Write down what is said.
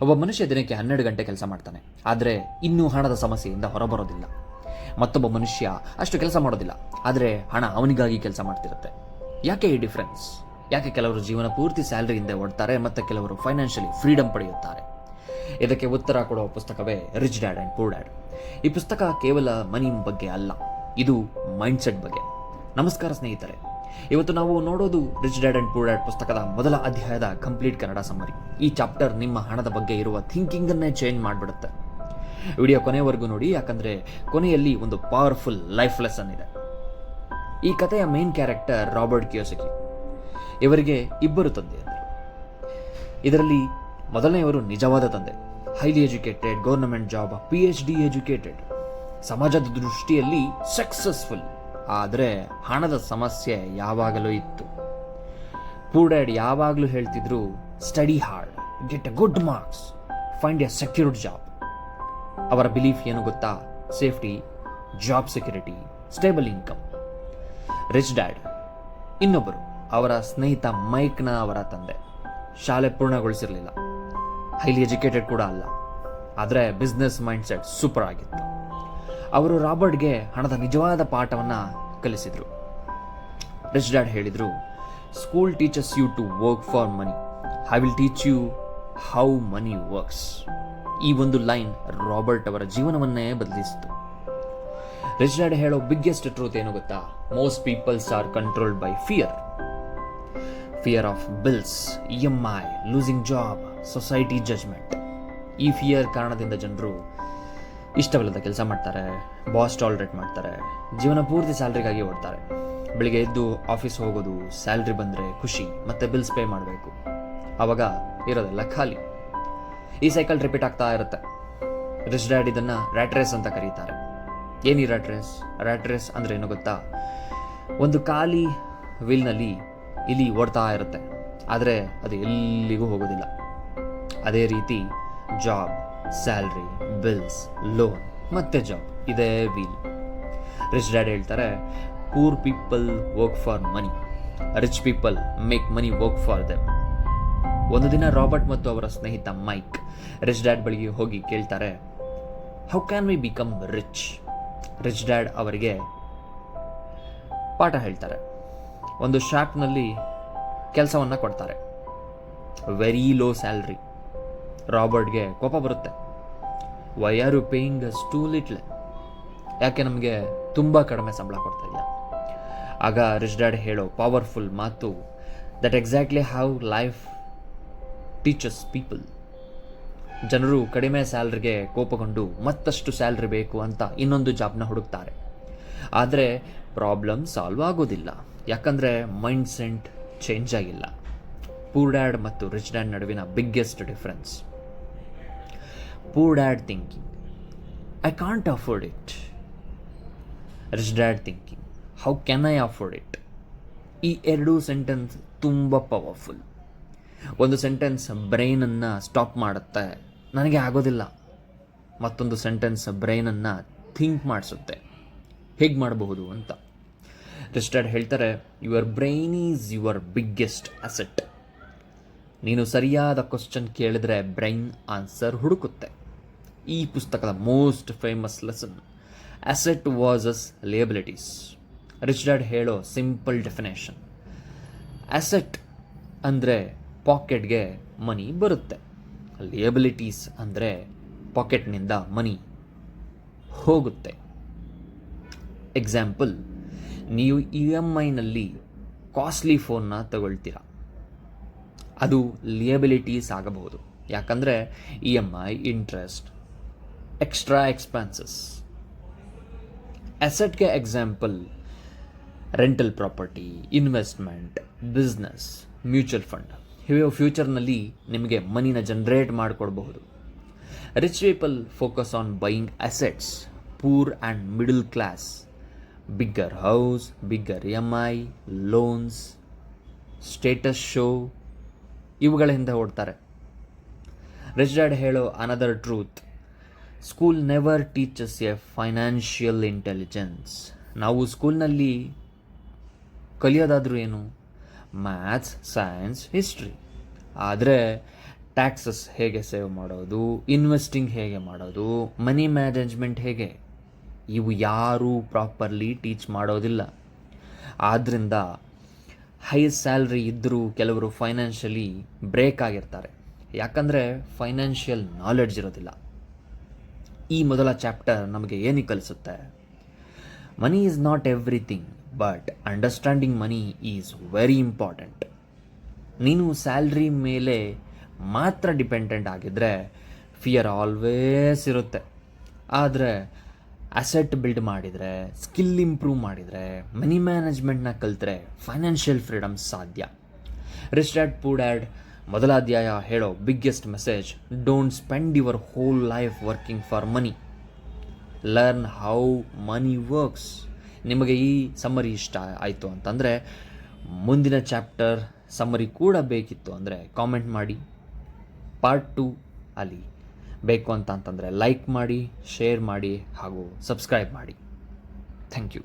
ಒಬ್ಬ ಮನುಷ್ಯ ದಿನಕ್ಕೆ 12 ಗಂಟೆ ಕೆಲಸ ಮಾಡ್ತಾನೆ, ಆದರೆ ಇನ್ನೂ ಹಣದ ಸಮಸ್ಯೆಯಿಂದ ಹೊರಬರೋದಿಲ್ಲ. ಮತ್ತೊಬ್ಬ ಮನುಷ್ಯ ಅಷ್ಟು ಕೆಲಸ ಮಾಡೋದಿಲ್ಲ, ಆದರೆ ಹಣ ಅವನಿಗಾಗಿ ಕೆಲಸ ಮಾಡ್ತಿರುತ್ತೆ. ಯಾಕೆ ಈ ಡಿಫ್ರೆನ್ಸ್? ಯಾಕೆ ಕೆಲವರು ಜೀವನ ಪೂರ್ತಿ ಸ್ಯಾಲರಿಯಿಂದ ಓಡ್ತಾರೆ ಮತ್ತು ಕೆಲವರು ಫೈನಾನ್ಷಿಯಲಿ ಫ್ರೀಡಮ್ ಪಡೆಯುತ್ತಾರೆ? ಇದಕ್ಕೆ ಉತ್ತರ ಕೊಡುವ ಪುಸ್ತಕವೇ Rich Dad and Poor Dad. ಈ ಪುಸ್ತಕ ಕೇವಲ ಮನಿ ಬಗ್ಗೆ ಅಲ್ಲ, ಇದು ಮೈಂಡ್ಸೆಟ್ ಬಗ್ಗೆ. ನಮಸ್ಕಾರ ಸ್ನೇಹಿತರೆ, ಇವತ್ತು ನಾವು ನೋಡೋದು rich Dad and Poor dad ಪುಸ್ತಕದ ಮೊದಲ ಅಧ್ಯಾಯದ ಕಂಪ್ಲೀಟ್ ಕನ್ನಡ ಸಮ್ಮರಿ. ಈ ಚಾಪ್ಟರ್ ನಿಮ್ಮ ಹಣದ ಬಗ್ಗೆ ಇರುವ ಥಿಂಕಿಂಗನ್ನೇ ಚೇಂಜ್ ಮಾಡಿಬಿಡುತ್ತೆ. ವಿಡಿಯೋ ಕೊನೆವರೆಗೂ ನೋಡಿ, ಯಾಕಂದರೆ ಕೊನೆಯಲ್ಲಿ ಒಂದು ಪವರ್ಫುಲ್ ಲೈಫ್ ಲೆಸನ್ ಇದೆ. ಈ ಕಥೆಯ ಮೇನ್ ಕ್ಯಾರೆಕ್ಟರ್ ರಾಬರ್ಟ್ ಕಿಯೋಸಕಿ. ಇವರಿಗೆ ಇಬ್ಬರು ತಂದೆಯರು. ಇದರಲ್ಲಿ ಮೊದಲನೆಯವರು ನಿಜವಾದ ತಂದೆ, highly educated, government job, PhD educated, ಸಮಾಜದ ದೃಷ್ಟಿಯಲ್ಲಿ ಸಕ್ಸಸ್ಫುಲ್. ಆದರೆ ಹಣದ ಸಮಸ್ಯೆ ಯಾವಾಗಲೂ ಇತ್ತು. ಪೂರ್ ಡ್ಯಾಡ್ ಯಾವಾಗಲೂ ಹೇಳ್ತಿದ್ರು, study hard, get A good marks, find A secured job. ಅವರ ಬಿಲೀಫ್ ಏನು ಗೊತ್ತಾ? Safety, job security, stable income. Rich dad ಇನ್ನೊಬ್ಬರು, ಅವರ ಸ್ನೇಹಿತ ಮೈಕ್ನ ಅವರ ತಂದೆ. ಶಾಲೆ ಪೂರ್ಣಗೊಳಿಸಿರಲಿಲ್ಲ, ಹೈಲಿ ಎಜುಕೇಟೆಡ್ ಕೂಡ ಅಲ್ಲ, ಆದರೆ ಬಿಸ್ನೆಸ್ ಮೈಂಡ್ಸೆಟ್ ಸೂಪರ್ ಆಗಿತ್ತು. ಅವರು ರಾಬರ್ಟ್ಗೆ ಹಣದ ನಿಜವಾದ ಪಾಠವನ್ನು ಕಲಿಸಿದರು. ರಿಚ್ ಡ್ಯಾಡ್ ಹೇಳಿದರು, school teachers you to work for money, I will teach you how money works. ಈ ಒಂದು ಲೈನ್ ರಾಬರ್ಟ್ ಅವರ ಜೀವನವನ್ನೇ ಬದಲಿಸಿತು. ರಿಚ್ ಡ್ಯಾಡ್ ಹೇಳೋ ಬಿಗ್ಗೆಸ್ಟ್ ಟ್ರೂತ್ ಏನು ಗೊತ್ತಾ? Most peoples are controlled by fear of bills, EMI, losing job, society judgement. ಈ fear ಕಾರಣದಿಂದ ಜನರು ಇಷ್ಟವಿಲ್ಲದ ಕೆಲಸ ಮಾಡ್ತಾರೆ, ಬಾಸ್ ಟಾಲರೇಟ್ ಮಾಡ್ತಾರೆ, ಜೀವನ ಪೂರ್ತಿ ಸ್ಯಾಲ್ರಿಗಾಗಿ ಓಡ್ತಾರೆ. ಬೆಳಿಗ್ಗೆ ಎದ್ದು ಆಫೀಸ್ ಹೋಗೋದು, ಸ್ಯಾಲ್ರಿ ಬಂದರೆ ಖುಷಿ, ಮತ್ತೆ ಬಿಲ್ಸ್ ಪೇ ಮಾಡಬೇಕು. ಆವಾಗ ಇರೋದೆಲ್ಲ ಖಾಲಿ. ಈ ಸೈಕಲ್ ರಿಪೀಟ್ ಆಗ್ತಾ ಇರುತ್ತೆ. ರಿಚ್ ಡ್ಯಾಡ್ ಇದನ್ನು ರ್ಯಾಟ್ ರೇಸ್ ಅಂತ ಕರೀತಾರೆ. ಏನು ಈ ರ್ಯಾಟ್ ರೇಸ್? ರ್ಯಾಟ್ ರೇಸ್ ಅಂದರೆ ಏನು ಗೊತ್ತಾ? ಒಂದು ಖಾಲಿ ವೀಲ್ನಲ್ಲಿ ಇಲಿ ಓಡ್ತಾ ಇರುತ್ತೆ, ಆದರೆ ಅದು ಎಲ್ಲಿಗೂ ಹೋಗೋದಿಲ್ಲ. ಅದೇ ರೀತಿ ಜಾಬ್, ಸ್ಯಾಲ್ರಿ, ಬಿಲ್ಸ್, ಲೋನ್ ಮತ್ತೆ ಜಾಬ್, ಇದೇ ವೀಲ್. ರಿಚ್ ಡ್ಯಾಡ್ ಹೇಳ್ತಾರೆ, poor people work for money, rich people make money work for them. ಒಂದು ದಿನ ರಾಬರ್ಟ್ ಮತ್ತು ಅವರ ಸ್ನೇಹಿತ ಮೈಕ್ ರಿಚ್ ಡ್ಯಾಡ್ ಬಳಿಗೆ ಹೋಗಿ ಕೇಳ್ತಾರೆ, how can we become rich? Rich dad ಅವರಿಗೆ ಪಾಠ ಹೇಳ್ತಾರೆ. ಒಂದು ಶಾಪ್ನಲ್ಲಿ ಕೆಲಸವನ್ನು ಕೊಡ್ತಾರೆ, ವೆರಿ ಲೋ ಸ್ಯಾಲ್ರಿ. ರಾಬರ್ಟ್ಗೆ ಕೋಪ ಬರುತ್ತೆ. Why are you paying us too little? ಯಾಕೆ ನಮಗೆ ತುಂಬ ಕಡಿಮೆ ಸಂಬಳ ಕೊಡ್ತಾ ಇದೆಯಾ? ಆಗ ರಿಚ್ ಡ್ಯಾಡ್ ಹೇಳೋ ಪವರ್ಫುಲ್ ಮಾತು, that exactly how life teaches people. ಜನರು ಕಡಿಮೆ ಸ್ಯಾಲ್ರಿಗೆ ಕೋಪಗೊಂಡು ಮತ್ತಷ್ಟು ಸ್ಯಾಲ್ರಿ ಬೇಕು ಅಂತ ಇನ್ನೊಂದು ಜಾಬ್ನ ಹುಡುಕ್ತಾರೆ. ಆದರೆ ಪ್ರಾಬ್ಲಮ್ ಸಾಲ್ವ್ ಆಗೋದಿಲ್ಲ, ಯಾಕಂದರೆ ಮೈಂಡ್ ಸೆಟ್ ಚೇಂಜ್ ಆಗಿಲ್ಲ. ಪೂರ್ ಡ್ಯಾಡ್ ಮತ್ತು ರಿಚ್ ಡ್ಯಾಡ್ ನಡುವಿನ biggest difference. Poor dad thinking, I can't afford it. Rich dad thinking, how can I afford it? ಈ ಎರಡೂ ಸೆಂಟೆನ್ಸ್ ತುಂಬ ಪವರ್ಫುಲ್. ಒಂದು ಸೆಂಟೆನ್ಸ್ ಬ್ರೈನನ್ನು ಸ್ಟಾಪ್ ಮಾಡುತ್ತೆ, ನನಗೆ ಆಗೋದಿಲ್ಲ. ಮತ್ತೊಂದು ಸೆಂಟೆನ್ಸ್ ಬ್ರೈನನ್ನು ಥಿಂಕ್ ಮಾಡಿಸುತ್ತೆ, ಹೇಗೆ ಮಾಡಬಹುದು ಅಂತ. ರಿಚ್ ಡ್ಯಾಡ್ ಹೇಳ್ತಾರೆ, your brain is your biggest asset. ನೀನು ಸರಿಯಾದ ಕ್ವಶನ್ ಕೇಳಿದ್ರೆ ಬ್ರೈನ್ ಆನ್ಸರ್ ಹುಡುಕುತ್ತೆ. ಈ ಪುಸ್ತಕದ most famous lesson, asset versus liabilities. Rich dad ಹೇಳೋ ಸಿಂಪಲ್ ಡೆಫಿನೇಷನ್, ಅಸೆಟ್ ಅಂದರೆ ಪಾಕೆಟ್ಗೆ ಮನಿ ಬರುತ್ತೆ, ಲಿಯಬಿಲಿಟೀಸ್ ಅಂದರೆ ಪಾಕೆಟ್ನಿಂದ ಮನಿ ಹೋಗುತ್ತೆ. ಎಕ್ಸಾಂಪಲ್, ನೀವು EMIನಲ್ಲಿ ಕಾಸ್ಟ್ಲಿ ಫೋನ್ನ ತಗೊಳ್ತೀರ, ಅದು ಲಿಯಬಿಲಿಟೀಸ್ ಆಗಬಹುದು. ಯಾಕಂದರೆ EMI, ಇಂಟ್ರೆಸ್ಟ್, ಎಕ್ಸ್ಟ್ರಾ ಎಕ್ಸ್ಪೆನ್ಸಸ್. ಅಸೆಟ್ಗೆ example rental property, investment, business, mutual fund. ಇವು ಫ್ಯೂಚರ್ನಲ್ಲಿ ನಿಮಗೆ ಮನಿನ ಜನರೇಟ್ ಮಾಡಿಕೊಡ್ಬಹುದು. Rich people focus on buying assets, poor and middle class bigger house, bigger EMI, loans, status show, ಇವುಗಳ ಹಿಂದೆ ಓಡ್ತಾರೆ. ರಿಚ್ ಡ್ಯಾಡ್ ಹೇಳೋ another truth, school never teaches a financial intelligence. ನಾವು ಸ್ಕೂಲ್ನಲ್ಲಿ ಕಲಿಯೋದಾದರೂ ಏನು? Maths, science, history. ಆದರೆ ಟ್ಯಾಕ್ಸಸ್ ಹೇಗೆ ಸೇವ್ ಮಾಡೋದು, ಇನ್ವೆಸ್ಟಿಂಗ್ ಹೇಗೆ ಮಾಡೋದು, ಮನಿ ಮ್ಯಾನೇಜ್ಮೆಂಟ್ ಹೇಗೆ, ಇವು ಯಾರೂ ಪ್ರಾಪರ್ಲಿ ಟೀಚ್ ಮಾಡೋದಿಲ್ಲ. ಆದ್ದರಿಂದ ಹೈ ಸ್ಯಾಲ್ರಿ ಇದ್ದರೂ ಕೆಲವರು ಫೈನಾನ್ಷಿಯಲಿ ಬ್ರೇಕ್ ಆಗಿರ್ತಾರೆ, ಯಾಕಂದರೆ ಫೈನಾನ್ಷಿಯಲ್ ನಾಲೆಡ್ಜ್ ಇರೋದಿಲ್ಲ. ಈ ಮೊದಲ ಚಾಪ್ಟರ್ ನಮಗೆ ಏನಕ್ಕೆ ಕಲಿಸುತ್ತೆ? Money is not everything, but understanding money is very important. ನೀನು ಸ್ಯಾಲ್ರಿ ಮೇಲೆ ಮಾತ್ರ ಡಿಪೆಂಡೆಂಟ್ ಆಗಿದ್ದರೆ ಫಿಯರ್ ಆಲ್ವೇಸ್ ಇರುತ್ತೆ. ಆದರೆ ಅಸೆಟ್ ಬಿಲ್ಡ್ ಮಾಡಿದರೆ, ಸ್ಕಿಲ್ ಇಂಪ್ರೂವ್ ಮಾಡಿದರೆ, ಮನಿ ಮ್ಯಾನೇಜ್ಮೆಂಟ್ನ ಕಲಿತ್ರೆ ಫೈನಾನ್ಷಿಯಲ್ ಫ್ರೀಡಮ್ ಸಾಧ್ಯ. ರಿಚ್ ಡ್ಯಾಡ್ ಪೂರ್ ಡ್ಯಾಡ್ ಮೊದಲ ಅಧ್ಯಾಯ ಹೇಳೋ biggest message: don't spend your whole life working for money, learn how money works. ನಿಮಗೆ ಈ ಸಮ್ಮರಿ ಇಷ್ಟ ಆಯಿತು ಅಂತಂದರೆ, ಮುಂದಿನ ಚಾಪ್ಟರ್ ಸಮ್ಮರಿ ಕೂಡ ಬೇಕಿತ್ತು ಅಂದರೆ ಕಾಮೆಂಟ್ ಮಾಡಿ. ಪಾರ್ಟ್ 2 ಅಲ್ಲಿ ಬೇಕು ಅಂತಂತಂದರೆ ಲೈಕ್ ಮಾಡಿ, ಶೇರ್ ಮಾಡಿ ಹಾಗೂ ಸಬ್ಸ್ಕ್ರೈಬ್ ಮಾಡಿ. Thank you.